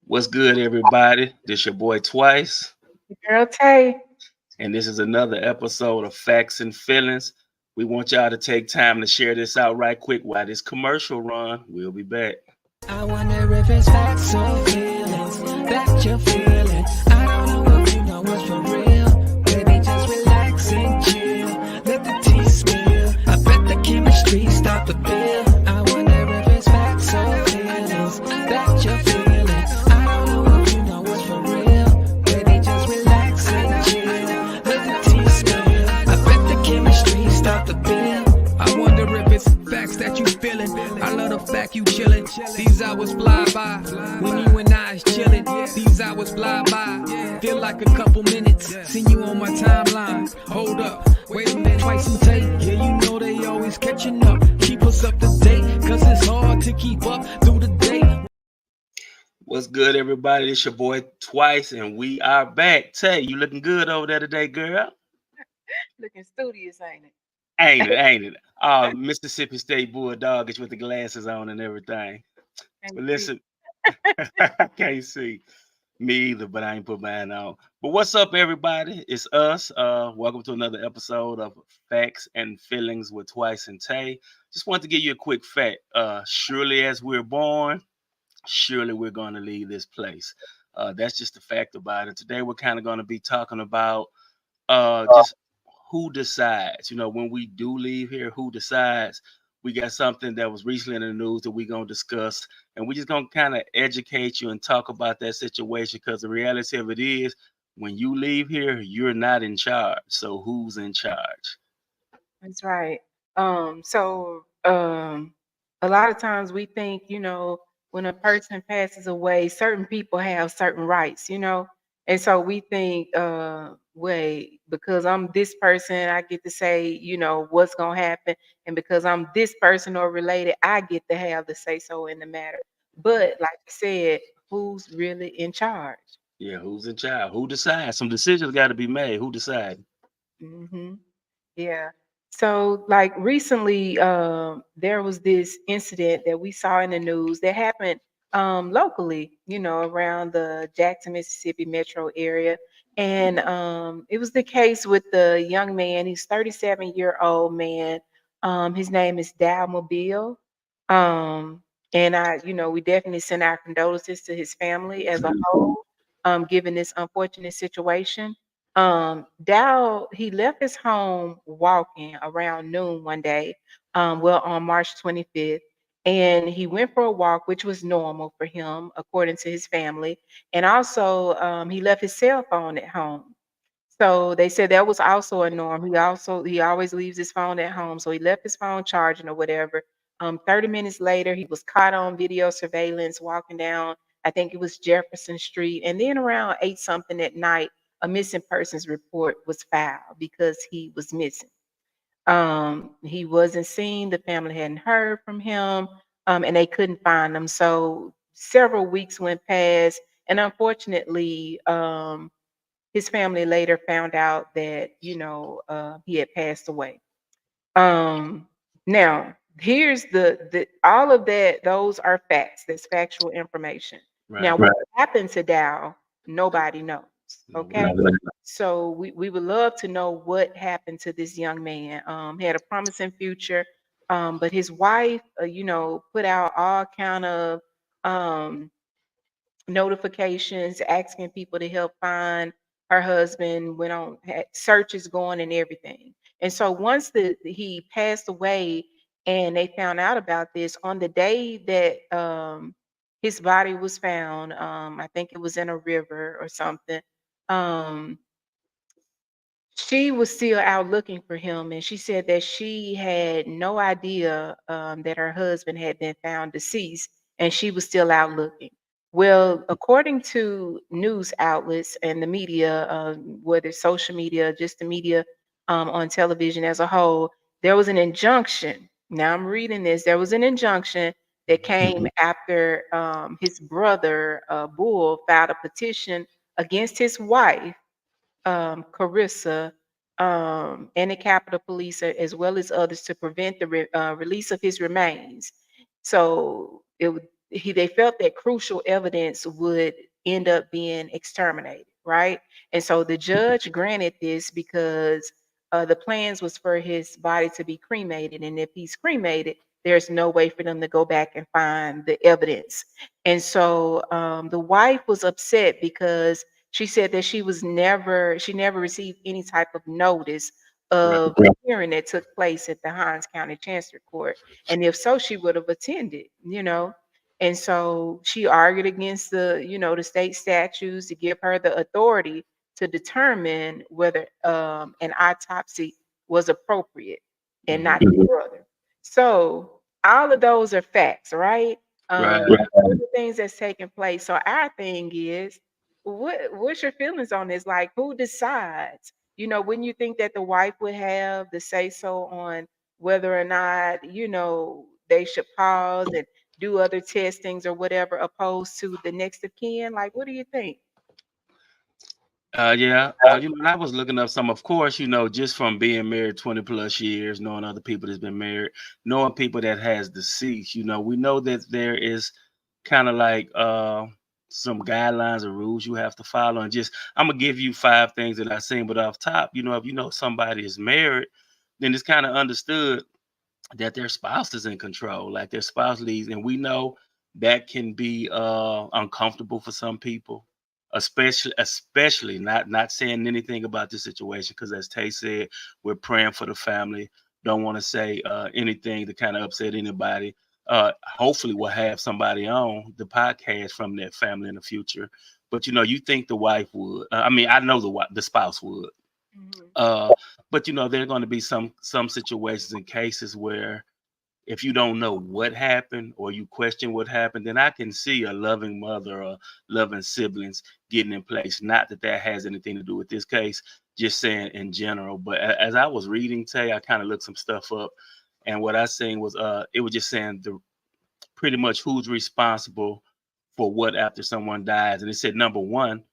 What's good, everybody? This your boy Twice, Girl Tay. and this is another episode of Facts and Feelings. We want y'all to take time to share this out right quick while this commercial run. We'll be back. I wonder if it's facts or feelings that you're feeling. I don't know if you know what's for real. Baby, just relax and chill. Let the tea spill. I bet the chemistry stop the bill. I wonder if it's facts or feelings that you're feeling. I don't know if you know what's for real. Baby, just relax and chill. Let the tea spill. I bet the chemistry stop the bill. I wonder if it's facts that you feeling. I love the fact you chillin'. These hours fly by when you and I is chillin'. These hours fly by, feel like a couple minutes. Seen you on my timeline. Hold up, wait a minute, Twice and take. Yeah, you know they always catching up. Keep us up to date, cause it's hard to keep up through the day. What's good, everybody? This your boy Twice, and we are back. Tay, you looking good over there today, girl? Looking studious, ain't it? Ain't it? Ain't it? Mississippi State Bulldog is with the glasses on and everything. Can't But see. listen, I can't see me either, but I ain't put mine on. But what's up, everybody? It's us. Welcome to another episode of Facts and Feelings with Twice and Tay. Just want to give you a quick fact. Surely as we're born, surely we're going to leave this place. That's just the fact about it. Today we're kind of going to be talking about just who decides. When we do leave here, who decides? We got something that was recently in the news that we're gonna discuss, and we're just gonna kind of educate you and talk about that situation because the reality of it is, when you leave here, you're not in charge. So who's in charge? That's right. So a lot of times we think, when a person passes away, certain people have certain rights. And so we think, wait, because I'm this person, I get to say, what's gonna happen. And because I'm this person or related, I get to have the say so in the matter. But like you said, who's really in charge? Yeah, who's in charge? Who decides? Some decisions got to be made. Who decides? Hmm. Yeah. So, like recently, there was this incident that we saw in the news that happened locally, around the Jackson, Mississippi metro area. And it was the case with the young man. He's 37-year-old man. His name is Dal Mobile. Um, and we definitely send our condolences to his family as a whole, given this unfortunate situation. Dow, he left his home walking around noon one day, on March 25th, and he went for a walk, which was normal for him, according to his family. And also, he left his cell phone at home. So they said that was also a norm. He always leaves his phone at home. So he left his phone charging or whatever. 30 minutes later, he was caught on video surveillance walking down, I think it was Jefferson Street. And then around 8 something at night, a missing persons report was filed because he was missing. He wasn't seen, the family hadn't heard from him, and they couldn't find him. So several weeks went past, and unfortunately, his family later found out that he had passed away. Now here's the all of that. Those are facts. That's factual information. Now, Right. what happened to Dow? Nobody knows. No, we Okay, don't. so we would love to know what happened to this young man. He had a promising future, but his wife, put out all kind of um, notifications asking people to help find her husband, went on, had searches going and everything. And so once he passed away and they found out about this on the day that his body was found, I think it was in a river or something. um she was still out looking for him, and she said that she had no idea that her husband had been found deceased, and she was still out looking. Well, according to news outlets and the media, whether it's social media, just the media on television as a whole, there was an injunction. Now I'm reading this. There was an injunction that came after his brother, Bull, filed a petition against his wife, Carissa, and the Capitol Police, as well as others, to prevent the release of his remains. So they felt that crucial evidence would end up being exterminated, right? And so the judge granted this because the plans was for his body to be cremated, and if he's cremated, there's no way for them to go back and find the evidence. And so the wife was upset because she said that she never received any type of notice Right. of the hearing that took place at the Hines County Chancery Court. And if so, she would have attended, you know. And so she argued against the state statutes to give her the authority to determine whether an autopsy was appropriate and Hmm. not the brother. So all of those are facts, right? Right. Those are things that's taking place. So our thing is, what's your feelings on this? Like, who decides? Wouldn't you think that the wife would have the say so on whether or not, they should pause and do other testings or whatever, opposed to the next of kin? Like, what do you think? Yeah. And I was looking up some, of course, just from being married 20 plus years, knowing other people that's been married, knowing people that has deceased, we know that there is kind of like some guidelines or rules you have to follow. And just, I'm gonna give you five things that I've seen, but off top, if you know somebody is married, then it's kind of understood that their spouse is in control, like their spouse leads, and we know that can be uncomfortable for some people, especially not saying anything about this situation because, as Tay said, we're praying for the family. Don't want to say anything to kind of upset anybody. Hopefully, we'll have somebody on the podcast from that family in the future. But you think the wife would? I mean, I know the spouse would. Mhm. Uh, but there are going to be some situations and cases where if you don't know what happened or you question what happened, then I can see a loving mother or loving siblings getting in place. Not that that has anything to do with this case, just saying in general. But as I was reading today, I kind of looked some stuff up, and what I seen was it was just saying the pretty much who's responsible for what after someone dies, and it said number one,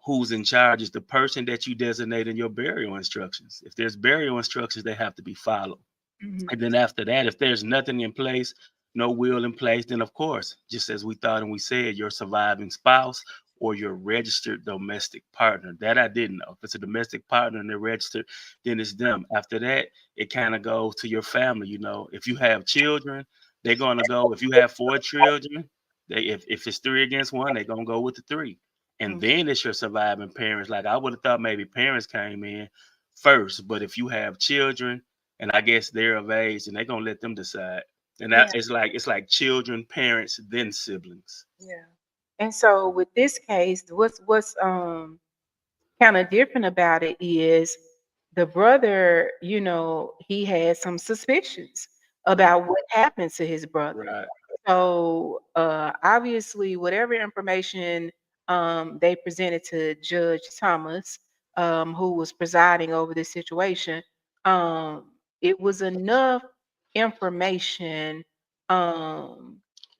who's in charge is the person that you designate in your burial instructions. If there's burial instructions, they have to be followed. Mhm. And then after that, if there's nothing in place, no will in place, then of course, just as we thought and we said, your surviving spouse or your registered domestic partner. That I didn't know. If it's a domestic partner and they're registered, then it's them. After that, it kind of goes to your family. If you have children, they're gonna go. If you have four children, if it's three against one, they're gonna go with the three. And Mhm. then it's your surviving parents. Like I would have thought maybe parents came in first, but if you have children and I guess they're of age, and they're gonna let them decide. And that Yeah, it's like children, parents, then siblings. yeah. And so with this case, what's kind of different about it is the brother, he had some suspicions Mm, about what happened to his brother. right, So obviously, whatever information they presented to Judge Thomas, who was presiding over this situation, it was enough information um,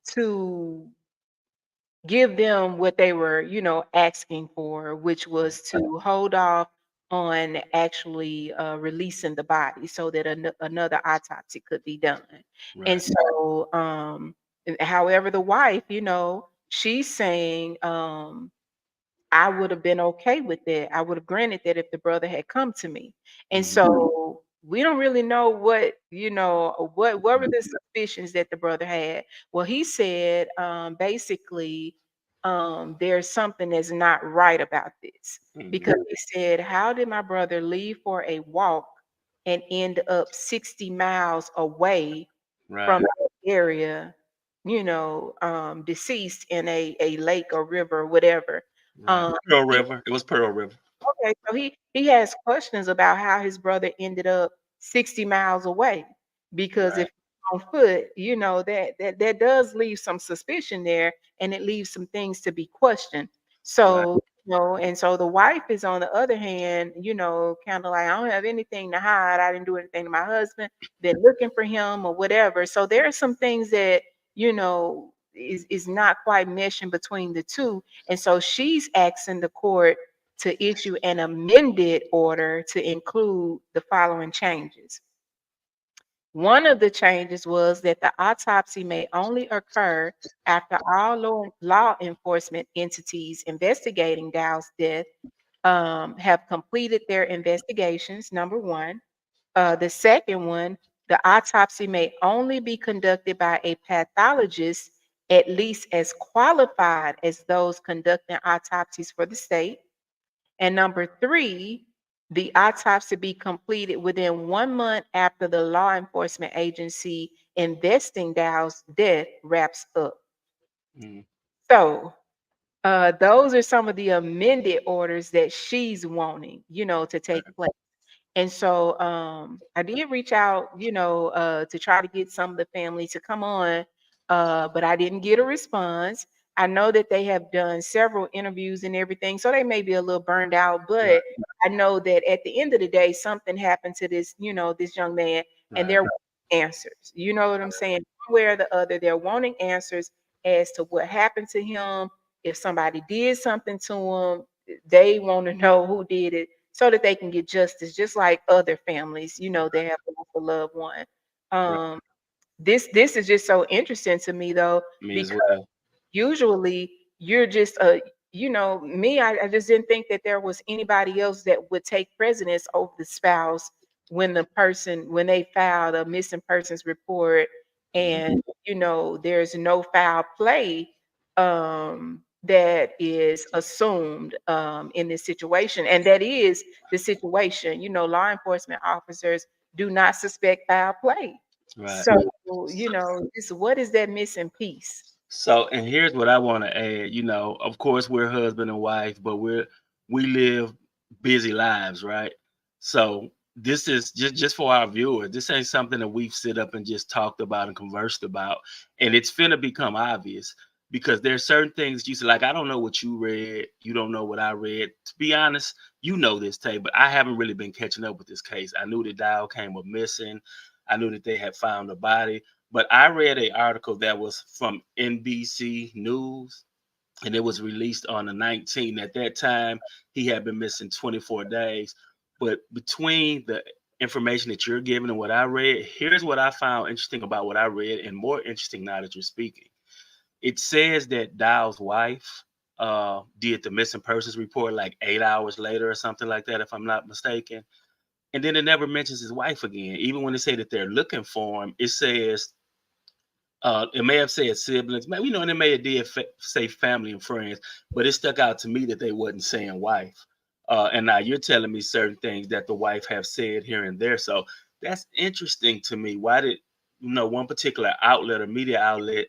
to give them what they were, asking for, which was to hold off on actually releasing the body so that another autopsy could be done. And right, so, however, the wife, she's saying, I would have been okay with that. I would have granted that if the brother had come to me. And mhm, so we don't really know what were the suspicions that the brother had. Well, he said basically there's something that's not right about this mhm, because he said, how did my brother leave for a walk and end up 60 miles away from right, the area, deceased in a lake or river or whatever. right. Um, Pearl he River. It was Pearl River. Okay, so he has questions about how his brother ended up 60 miles away. Because Right, if on foot, that does leave some suspicion there, and it leaves some things to be questioned. right, So, and so the wife is on the other hand, kind of like, I don't have anything to hide. I didn't do anything to my husband, been looking for him or whatever. So there are some things that, is not quite meshing between the two. And so she's asking the court to issue an amended order to include the following changes. One of the changes was that the autopsy may only occur after all law enforcement entities investigating Dow's death have completed their investigations, number one. The second one, the autopsy may only be conducted by a pathologist at least as qualified as those conducting autopsies for the state. And number three, the autopsy be completed within 1 month after the law enforcement agency investing Dow's death wraps up. Mm, So, those are some of the amended orders that she's wanting, to take right, place. And so I did reach out, to try to get some of the family to come on, but I didn't get a response. I know that they have done several interviews and everything, so they may be a little burned out, right, but I know that at the end of the day, something happened to this, this young man, and right, they're wanting answers. You know what I'm saying? One way or the other, they're wanting answers as to what happened to him. If somebody did something to him, they want to know who did it so that they can get justice, just like other families, they have lost a loved one. right. Um, this is just so interesting to me though, Me as because well. usually you're just me, I just didn't think that there was anybody else that would take precedence over the spouse when they filed a missing persons report, Mhm. and there's no foul play that is assumed in this situation, and that is the situation. Law enforcement officers do not suspect foul play. Right. So, what is that missing piece? So, and here's what I want to add. Of course, we're husband and wife, but we live busy lives, right? So, this is just for our viewers. This ain't something that we've sit up and just talked about and conversed about, and it's finna become obvious because there's certain things you say. Like, I don't know what you read, you don't know what I read. To be honest, you know this, Tay, but I haven't really been catching up with this case. I knew the dial came up missing. I knew that they had found a body, but I read an article that was from NBC News, and it was released on the 19th. At that time, he had been missing 24 days. But between the information that you're giving and what I read, here's what I found interesting about what I read, and more interesting now that you're speaking. It says that Dow's wife did the missing persons report like 8 hours later or something like that, if I'm not mistaken. And then it never mentions his wife again. Even when they say that they're looking for him, it says it may have said siblings, maybe and it may have did say family and friends, but it stuck out to me that they wasn't saying wife. And now you're telling me certain things that the wife have said here and there, so that's interesting to me. Why did one particular outlet or media outlet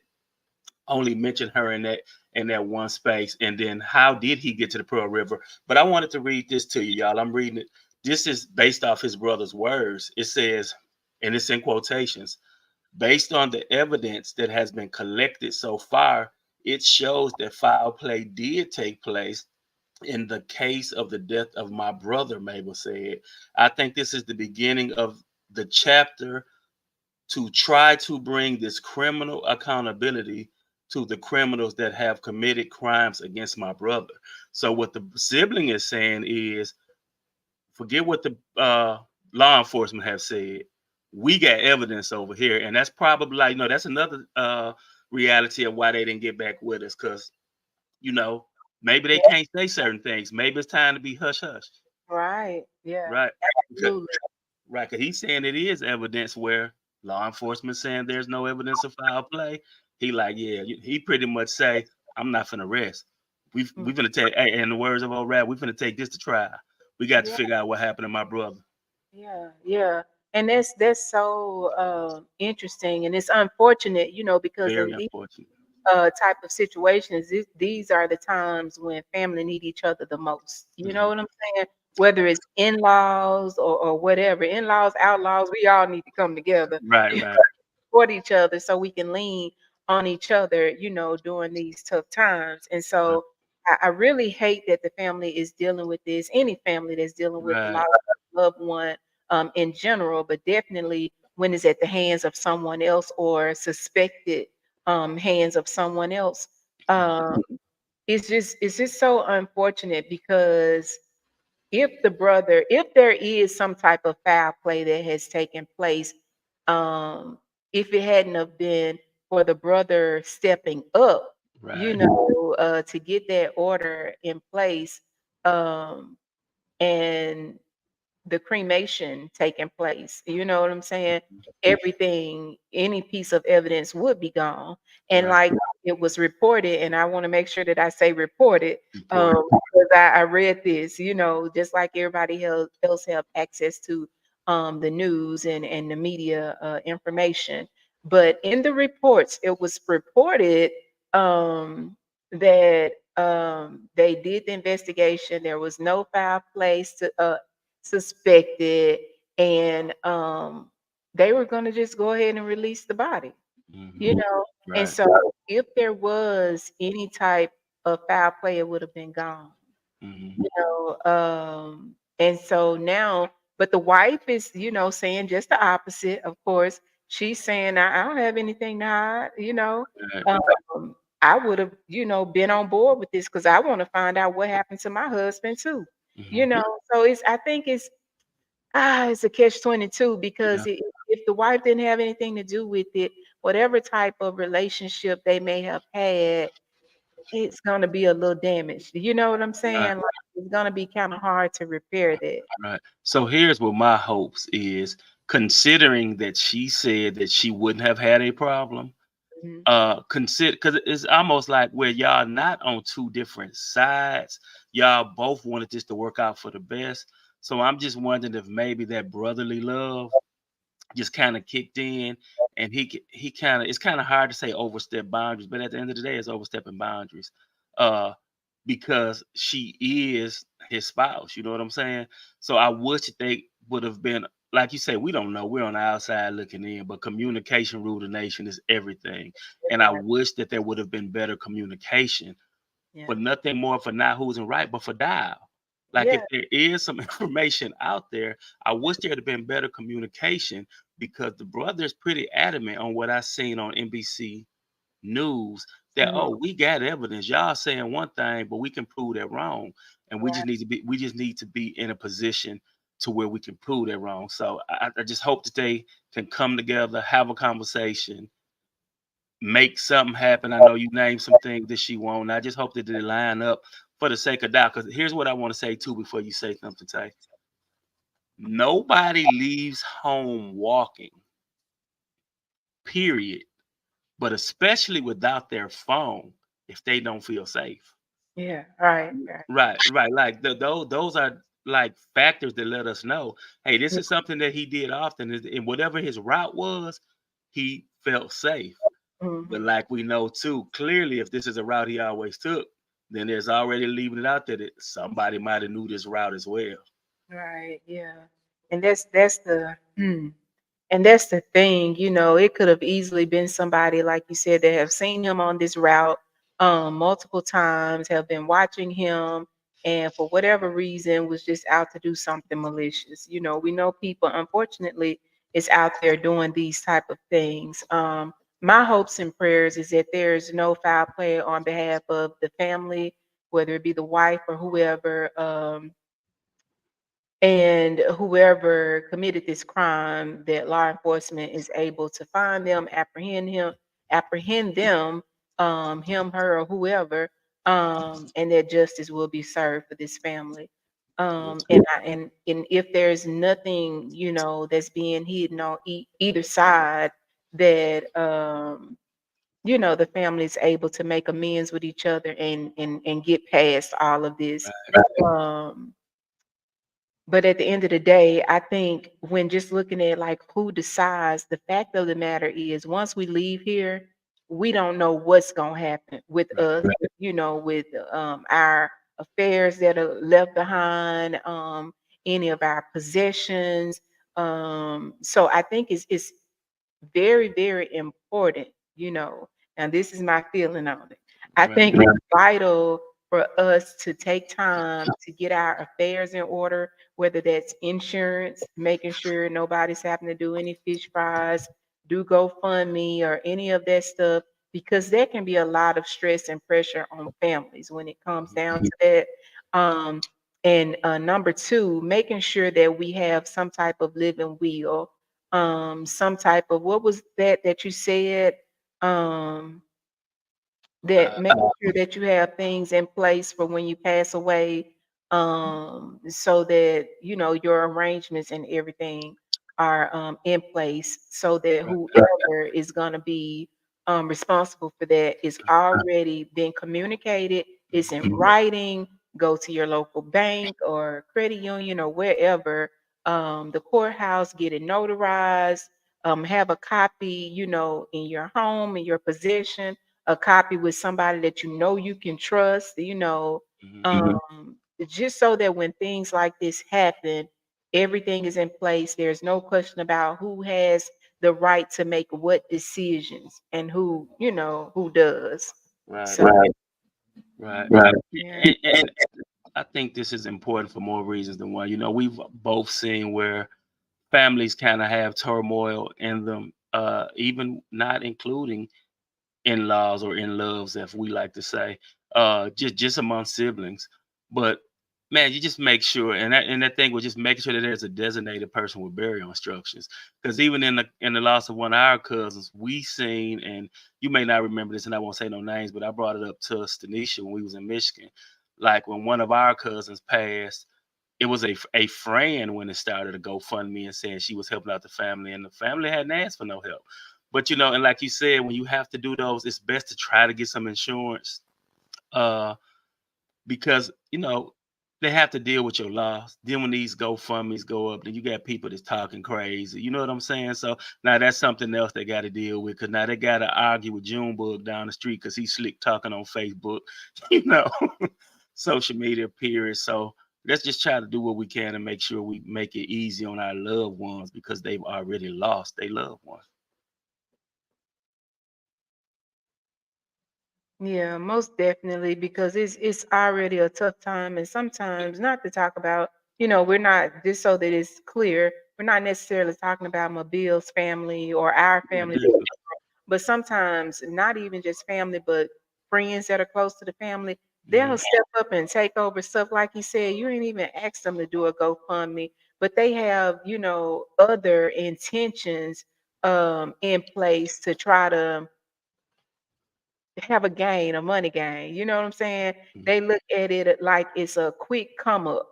only mention her in that one space, and then how did he get to the Pearl River? But I wanted to read this to you, y'all. I'm reading it. This is based off his brother's words. It says, and it's in quotations. Based on the evidence that has been collected so far, it shows that foul play did take place in the case of the death of my brother, Mabel said. I think this is the beginning of the chapter to try to bring this criminal accountability to the criminals that have committed crimes against my brother. So, what the sibling is saying is, forget what the law enforcement have said. We got evidence over here, and that's probably like that's another reality of why they didn't get back with us because you know maybe they Yeah. can't say certain things. Maybe it's time to be hush hush, Right. Yeah. right? Because, Absolutely. right, because he's saying it is evidence where law enforcement saying there's no evidence of foul play. He like, yeah, he pretty much say, I'm not finna rest. Mm. We finna take, hey, in the words of old rap, we finna take this to trial. We got to Yeah. figure out what happened to my brother. Yeah. Yeah. And that's so interesting, and it's unfortunate, because Very in these unfortunate. type of situations, these are the times when family need each other the most. You know Mhm. what I'm saying? Whether it's in-laws or whatever, in-laws, outlaws, we all need to come together. Right, right, Support each other so we can lean on each other, during these tough times. And right, so I really hate that the family is dealing with this, any family that's dealing with the loss right, of a loved one in general, but definitely when it's at the hands of someone else or suspected hands of someone else. Um, it's just so unfortunate because if there is some type of foul play that has taken place, um, if it hadn't have been for the brother stepping up, you Right. know, to get that order in place, um, and the cremation taking place. You know what I'm saying? Everything, any piece of evidence would be gone. And Right. like it was reported, and I want to make sure that I say reported, Important. because I read this, you know, just like everybody else have access to the news and the media information. But in the reports, it was reported that they did the investigation. There was no foul play suspected, and they were going to just go ahead and release the body, you Hmm. know. And Right. so, if there was any type of foul play, it would have been gone, Hmm. you know. And so now, but the wife is, you know, saying just the opposite. Of course, she's saying, I don't have anything to hide, you know. Right. I would have, you know, been on board with this because I want to find out what happened to my husband too, you Hmm. know. So I think it's a catch 22 Yeah. because if the wife didn't have anything to do with it, whatever type of relationship they may have had, it's gonna be a little damaged. You know what I'm Right. saying? Like, it's gonna be kind of hard to repair that. Right. So here's what my hopes is, considering that she said that she wouldn't have had a problem. Mhm. Consider, because it's almost like where y'all not on two different sides. Y'all both wanted this to work out for the best. So I'm just wondering if maybe that brotherly love just kind of kicked in, and he kind of, it's kind of hard to say overstep boundaries, but at the end of the day, it's overstepping boundaries. Uh, because she is his spouse. You know what I'm saying? So I wish that they would have been, like you say, we don't know. We're on the outside looking in, but communication rule the nation is everything. And I Yeah, wish that there would have been better communication, yeah, for nothing more for not who's in right, but for dial. Like if yeah. there is some information out there, I wish there had been better communication, because the brother is pretty adamant on what I seen on NBC News that, Mhm. oh, we got evidence. Y'all saying one thing, but we can prove that wrong. And Right. we just need to be in a position to where we can prove that wrong. So I just hope that they can come together, have a conversation, make something happen. I know you named some things that she won't. I just hope that they line up for the sake of doubt. Because here's what I want to say too before you say something, Tay. Nobody leaves home walking, period. But especially without their phone, if they don't feel safe. Yeah. Right. Right. Right, right. Like those are like factors that let us know, hey, this is something that he did often, and whatever his route was, he felt safe. But Mhm. like we know too, clearly, if this is a route he always took, then there's already leaving it out there that somebody might have knew this route as well. Right. Yeah. And that's the and that's the thing, you know, it could have easily been somebody, like you said, that have seen him on this route multiple times, have been watching him, and for whatever reason was just out to do something malicious. You know, we know people, unfortunately, is out there doing these type of things. My hopes and prayers is that there's no foul play on behalf of the family, whether it be the wife or whoever. And whoever committed this crime, that law enforcement is able to find them, apprehend them, him, her, or whoever, and that justice will be served for this family. Yes. And if there's nothing, you know, that's being hidden on either side, that you know, the family is able to make amends with each other and get past all of this. Um, but at the end of the day, I think when just looking at like who decides, the fact of the matter is once we leave here, we don't know what's gonna happen with Right, us, you know, with our affairs that are left behind, any of our possessions. So I think it's very, very important, you know. Now, this is my feeling on it. I right, think it's vital for us to take time to get our affairs in order, whether that's insurance, making sure nobody's having to do any fish fries, do GoFundMe or any of that stuff, because there can be a lot of stress and pressure on families when it comes down to that. Um, and number two, making sure that we have some type of living will, some type of, what was that you said? Um, that Uh, making sure that you have things in place for when you pass away, so that your arrangements and everything are in place, so that right, whoever is going to be responsible for that is already been communicated, it's in writing. Go to your local bank or credit union or wherever, the courthouse, get it notarized, have a copy, in your home, in your possession, a copy with somebody that you can trust, mhm, um, just so that when things like this happen, everything is in place. There's no question about who has the right to make what decisions and who does. right, So right. yeah. And I think this is important for more reasons than one. We've both seen where families kind of have turmoil in them, even not including in-laws or in-loves, as we like to say, just among siblings. But man, you just make sure, and that thing was just making sure that there's a designated person with burial instructions. Because even in the loss of one of our cousins, we seen, and you may not remember this, and I won't say no names, but I brought it up to Stanisha when we was in Michigan. Like when one of our cousins passed, it was a friend when it started a GoFundMe and saying she was helping out the family, and the family hadn't asked for no help. But and like you said, when you have to do those, it's best to try to get some insurance, uh, because they have to deal with your loss. Then when these GoFundMe's go up, then you got people that's talking crazy. You know what I'm saying? So now that's something else they got to deal with, because now they got to argue with Junebug down the street because he's slick talking on Facebook. you know. Social media period. So let's just try to do what we can and make sure we make it easy on our loved ones, because they've already lost their loved ones. Yeah, most definitely, because it's already a tough time, and sometimes not to talk about, we're not, just so that it's clear, we're not necessarily talking about Mobile's family or our Yeah, family, definitely. but sometimes not even just family, but friends that are close to the family, they'll Mhm. step up and take over stuff. Like you said, you ain't even asked them to do a GoFundMe, but they have, other intentions in place to try to have a gain, a money gain. You know what I'm saying? Mhm. They look at it like it's a quick come up.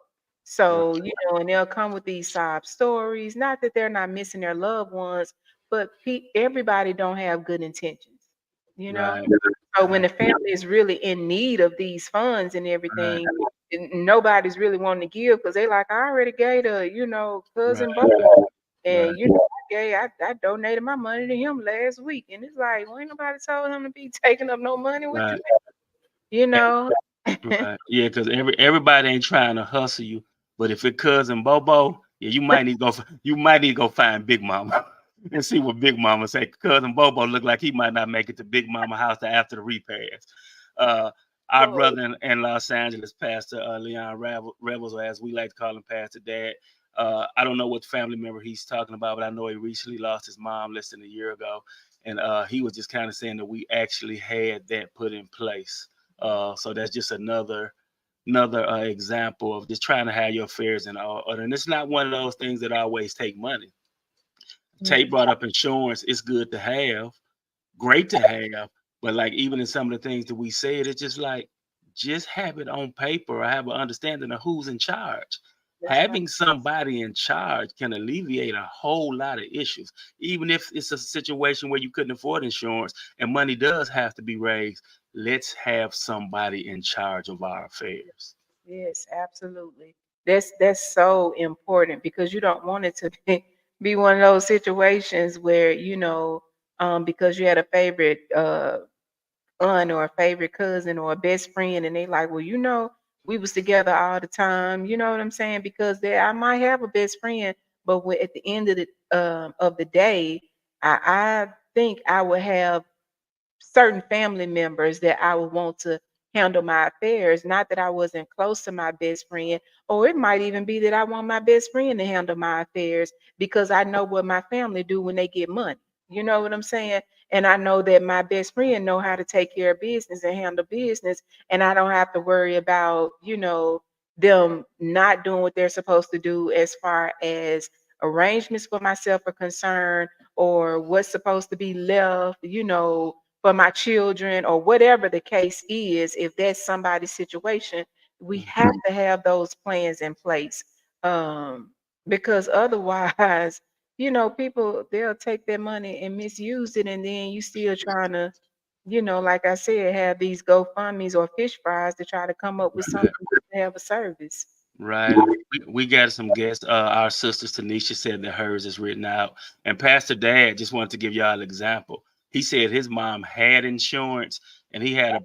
Right, So, and they'll come with these sob stories. Not that they're not missing their loved ones, but everybody don't have good intentions. You know? right, So when right, the family is really in need of these funds and right, everything, nobody's really wanting to give because they like, I already gave to, cousin right, Bobo. right, And I donated my money to him last week. And it's like, well, ain't nobody told him to be taking up no money. What you right, mean? You know? right. Yeah, because everybody ain't trying to hustle you, but if it cousin Bobo, yeah, you might need to go find Big Mama and see what Big Mama say. Cousin Bobo look like he might not make it to Big Mama house after the repairs. Uh, our Oh, brother in Los Angeles, Pastor Leon Rebels, or as we like to call him, Pastor Dad. I don't know what family member he's talking about, but I know he recently lost his mom less than a year ago, and he was just kind of saying that we actually had that put in place. So that's just another example of just trying to have your affairs in order. And it's not one of those things that always take money. Tate yes. brought up insurance. It's good to have, great to have, but like even in some of the things that we said, it's just like just have it on paper or have an understanding of who's in charge. That's right. Having somebody in charge can alleviate a whole lot of issues. Even if it's a situation where you couldn't afford insurance and money does have to be raised, let's have somebody in charge of our affairs. Yes, absolutely. That's so important because you don't want it to be one of those situations where, because you had a favorite aunt or a favorite cousin or a best friend, and they like, well, we was together all the time. You know what I'm saying? Because I might have a best friend, but at the end of the day, I think I would have certain family members that I would want to handle my affairs. Not that I wasn't close to my best friend, or it might even be that I want my best friend to handle my affairs because I know what my family do when they get money. You know what I'm saying? And I know that my best friend know how to take care of business and handle business, and I don't have to worry about, them not doing what they're supposed to do as far as arrangements for myself are concerned, or what's supposed to be left, for my children, or whatever the case is, if that's somebody's situation, we have to have those plans in place. Um, because otherwise, people, they'll take their money and misuse it, and then you still trying to, like I said, have these GoFundMe's or fish fries to try to come up with something to have a service. Right. We got some guests. Our sister Tanisha said that hers is written out. And Pastor Dad just wanted to give y'all an example. He said his mom had insurance and he had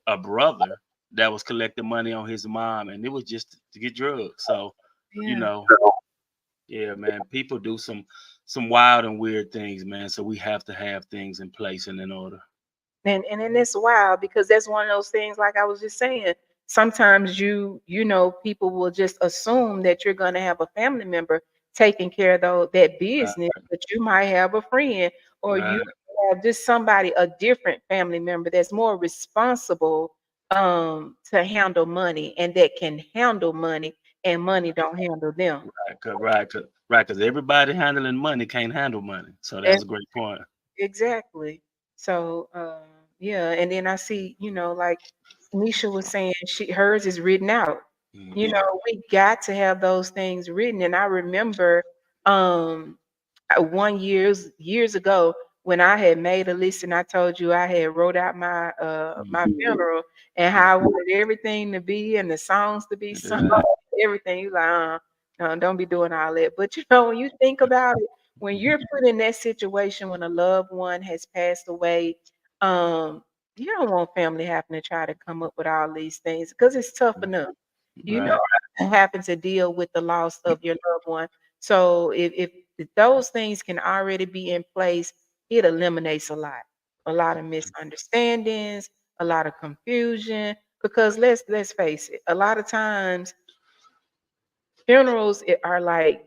a brother that was collecting money on his mom, and it was just to get drugs. So, you Yeah. know, yeah, man, people do some wild and weird things, man. So we have to have things in place and in order. And then it's wild because that's one of those things, like I was just saying. Sometimes people will just assume that you're gonna have a family member taking care of that Right, business, but you might have a friend, or you right, have just somebody, a different family member that's more responsible to handle money, and that can handle money, and money don't handle them. right, because everybody handling money can't handle money. So that was a great point. Exactly. So, yeah, and then I see, like Nisha was saying, hers is written out. Hmm. We got to have those things written. And I remember, um, one years ago, when I had made a list, and I told you I had wrote out my funeral, and how I wanted everything to be, and the songs to be sung, Yeah, everything. You like, no, don't be doing all that. But when you think about it, when you're put in that situation, when a loved one has passed away, um, you don't want family having to try to come up with all these things, because it's tough enough, you know, right, having to deal with the loss of your loved one. So if those things can already be in place, it eliminates a lot of misunderstandings, a lot of confusion. Because let's face it, a lot of times funerals are like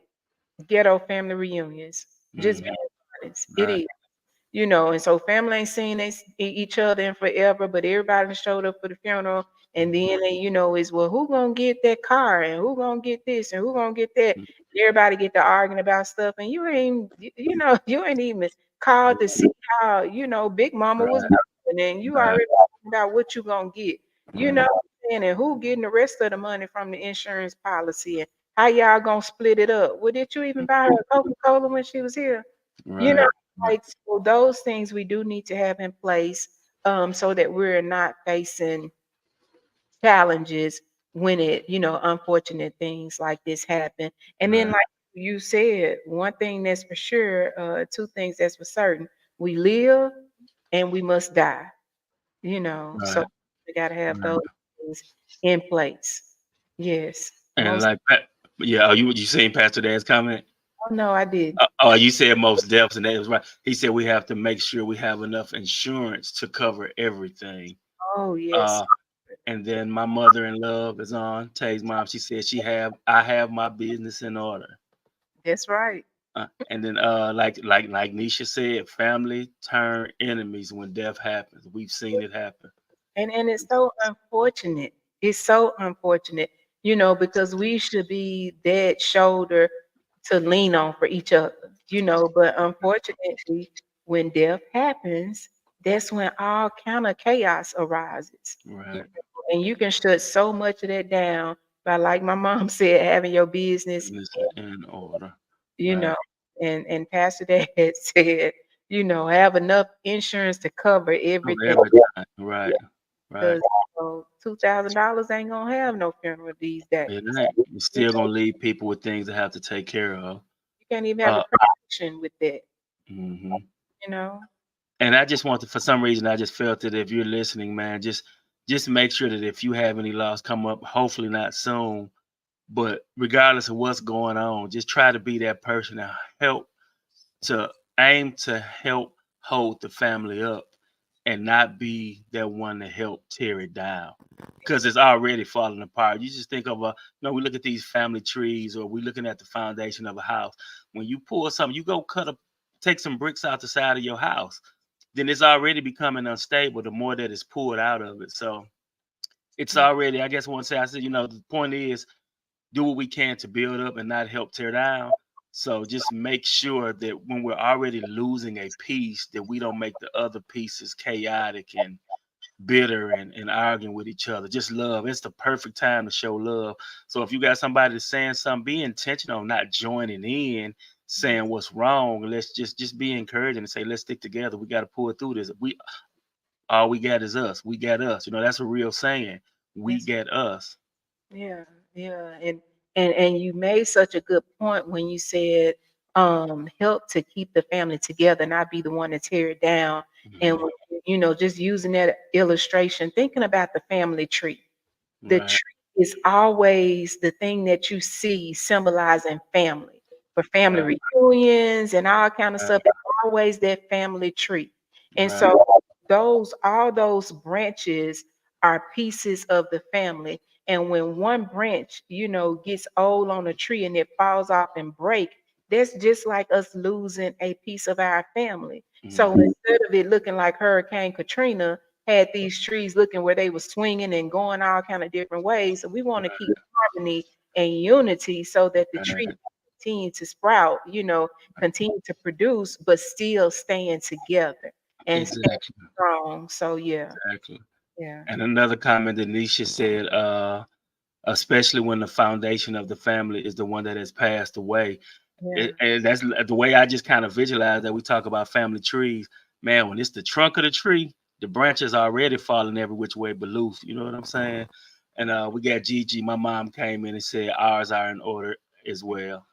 ghetto family reunions. Just hmm, being honest, it right, is. And so family ain't seen each other in forever, but everybody done showed up for the funeral, and then is, well, who gonna get that car, and who gonna get this, and who gonna get that? Everybody get to arguing about stuff, and you ain't, you ain't even called to see how Big Mama was right, doing, and you right, already talking about what you gonna get, you know, right, what I'm saying, and who getting the rest of the money from the insurance policy, and how y'all gonna split it up? Well, did you even buy her a Coca-Cola when she was here? You know, right, right, like, so those things we do need to have in place, so that we're not facing challenges when unfortunate things like this happen. And then, right, like you said, one thing that's for sure, two things that's for certain: we live and we must die. So right, we got to have right. those things in place. Yes, And most. like, yeah, you saying Pastor Dad's comment? Oh no, I did. Oh, you said most deaths, and that was right. He said we have to make sure we have enough insurance to cover everything. Oh yes, Uh, and then my mother in love is on. Tay's mom. She said I have my business in order. that's right. And then like Nisha said, family turn enemies when death happens. We've seen it happen. And it's so unfortunate. It's so unfortunate, because we should be that shoulder to lean on for each other, but unfortunately, when death happens, that's when all kind of chaos arises. You Right. know, and you can shut so much of that down by, like my mom said, having your business, Business in order. you Right. know, and Pastor Dad said, have enough insurance to cover Oh, everything. everything. Right. Right. Because $2,000 ain't gonna have no funeral these It days. ain't. You're You still gonna leave people with things they have to take care of. you can't even have a Uh, production with that, mhm. you know. And I just want to, for some reason, I just felt that if you're listening, man, just make sure that if you have any loss come up, hopefully not soon, but regardless of what's going on, just try to be that person to help to aim to help hold the family up and not be that one to help tear it down because it's already falling apart. You just think of we look at these family trees or we looking at the foundation of a house. When you pull something, you go take some bricks out the side of your house, then it's already becoming unstable the more that it's pulled out of it. So it's Yeah, already, I guess, I said, the point is do what we can to build up and not help tear down. So just make sure that when we're already losing a piece, that we don't make the other pieces chaotic and bitter and arguing with each other. Just love. It's the perfect time to show love. So if you got somebody that's saying something, be intentional, not joining in, saying what's wrong. Let's just be encouraging and say, let's stick together. We got to pull through this. We all we got is us. We got us. That's a real saying. We Yes. get us. Yeah, yeah, and you made such a good point when you said help to keep the family together, not be the one to tear it down. And Mhm. when just using that illustration, thinking about the family tree. The Right, tree is always the thing that you see symbolizing family. For family right, reunions and all kind of right, stuff, it's always that family tree. And right, so all those branches are pieces of the family. And when one branch, gets old on a tree and it falls off and break, that's just like us losing a piece of our family. So mhm, instead of it looking like Hurricane Katrina had these trees looking where they were swinging and going all kind of different ways, so we want to keep harmony and unity so that the tree right. continue to sprout, continue to produce, but still staying together and staying Exactly, strong. So yeah, exactly. yeah, And another comment that Nisha said, especially when the foundation of the family is the one that has passed away. yeah. And that's the way I just kind of visualize that. We talk about family trees, man. When it's the trunk of the tree, the branches are already falling every which way but loose. You know what I'm saying? And we got Gigi. My mom came in and said ours are in order as well.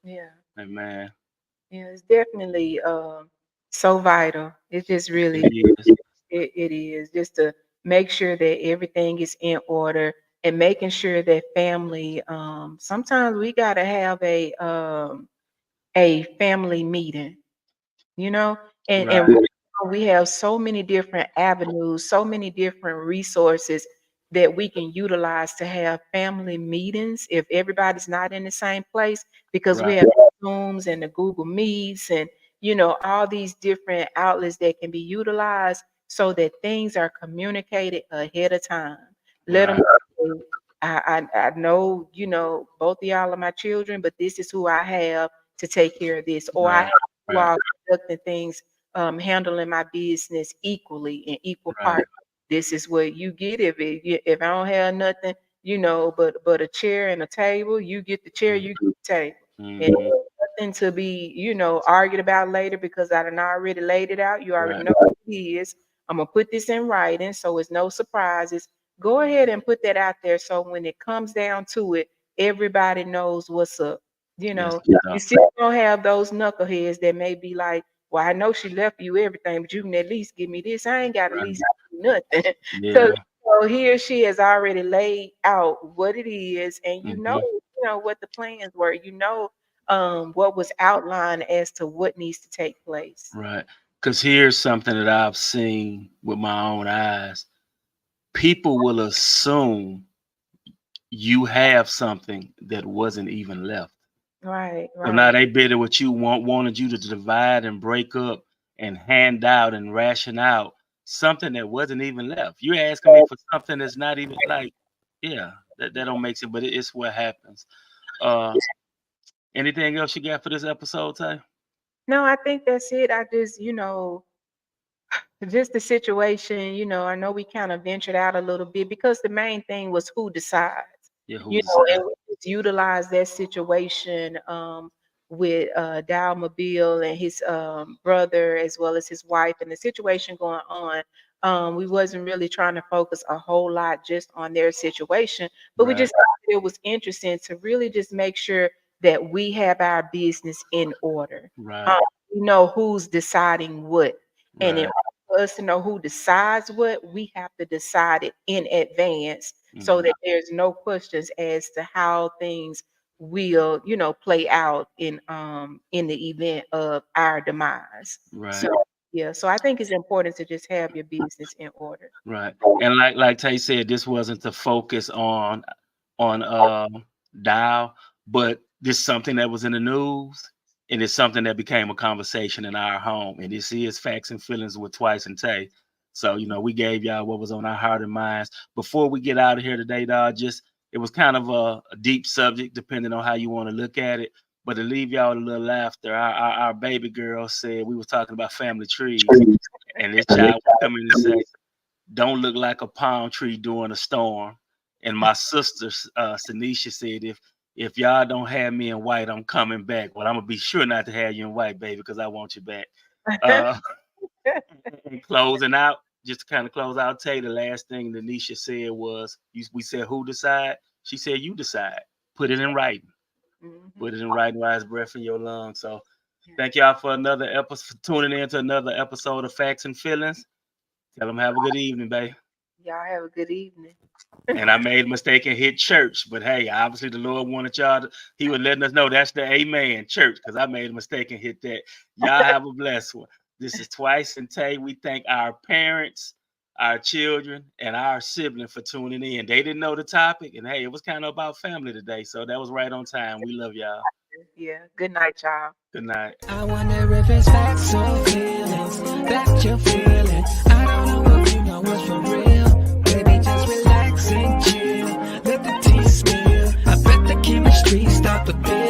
Yeah, And man, yeah, it's definitely so vital. It just really it is it is just to make sure that everything is in order and making sure that family. Sometimes we gotta have a family meeting, you know, and right, right now we have so many different avenues, so many different resources that we can utilize to have family meetings if everybody's not in the same place because we right, have Zooms and the Google Meets and all these different outlets that can be utilized so that things are communicated ahead of time. Let them right, know, I know, both of y'all are my children, but this is who I have to take care of this, or I have right, you right, all conducting things, handling my business equally in equal right, part. This is what you get if I don't have nothing, but a chair and a table. You get the chair, you get the table, and mm-hmm, nothing to be argued about later because I done already laid it out. You already right, know what it is. I'm gonna put this in writing, so it's no surprises. Go ahead and put that out there, so when it comes down to it, everybody knows what's up. You yes, know, so, you still gonna have those knuckleheads that may be like, "Well, I know she left you everything, but you can at least give me this. I ain't got at right, least give you nothing." Because yeah, he or she has already laid out what it is, and mm-hmm, what the plans were. What was outlined as to what needs to take place. right. Because here's something that I've seen with my own eyes. People will assume you have something that wasn't even left. Right, So now right. they bitter what you wanted you to divide and break up and hand out and ration out something that wasn't even left. You're asking me for something that's not even like, yeah, that don't make sense, but it's what happens. Uh, anything else you got for this episode, Tay? No, I think that's it. I just, just the situation, I know we kind of ventured out a little bit because the main thing was who decides, Yeah, who decide? and we just utilized that situation with Dalmobile and his brother as well as his wife and the situation going on. We wasn't really trying to focus a whole lot just on their situation, but we Right, just thought it was interesting to really just make sure that we have our business in order. right, Um, we know who's deciding what. And in right. for us to know who decides what, we have to decide it in advance so Hmm. that there's no questions as to how things will, play out in the event of our demise. Right, So yeah, so I think it's important to just have your business in order. right. And like Tay said, this wasn't the focus on Dial, but this is something that was in the news, and it's something that became a conversation in our home. And this is Facts and Feelings with Twice and Tay. So we gave y'all what was on our heart and minds. Before we get out of here today, dog, just it was kind of a deep subject, depending on how you want to look at it. But to leave y'all a little laughter, our baby girl said we was talking about family trees, and this child would come in and say, "Don't look like a palm tree during a storm." And my sister, Sanisha, said, "If y'all don't have me in white, I'm coming back. Well, I'm gonna be sure not to have you in white, baby, because I want you back." Uh, and closing out, just to kind of close out, Tay, the last thing that Nisha said was, we said, "Who decide?" She said, "You decide. Put it in writing. Mhm. Put it in writing while it's breath in your lungs." So thank y'all for another episode, for tuning in to another episode of Facts and Feelings. Tell them have a good evening, babe. Y'all have a good evening. And I made a mistake and hit church, but hey, obviously the Lord wanted y'all to, he was letting us know that's the amen church, because I made a mistake and hit that. Y'all have a blessed one. This is Twice and Tay. We thank our parents, our children, and our siblings for tuning in. They didn't know the topic, and hey, it was kind of about family today, so that was right on time. We love y'all. Yeah. Good night, y'all. Good night. I wonder if it's facts or feelings that you're feeling. I don't know if you know what's for real. Baby, just relax and chill. Let the tea spill. I bet the chemistry start to feel.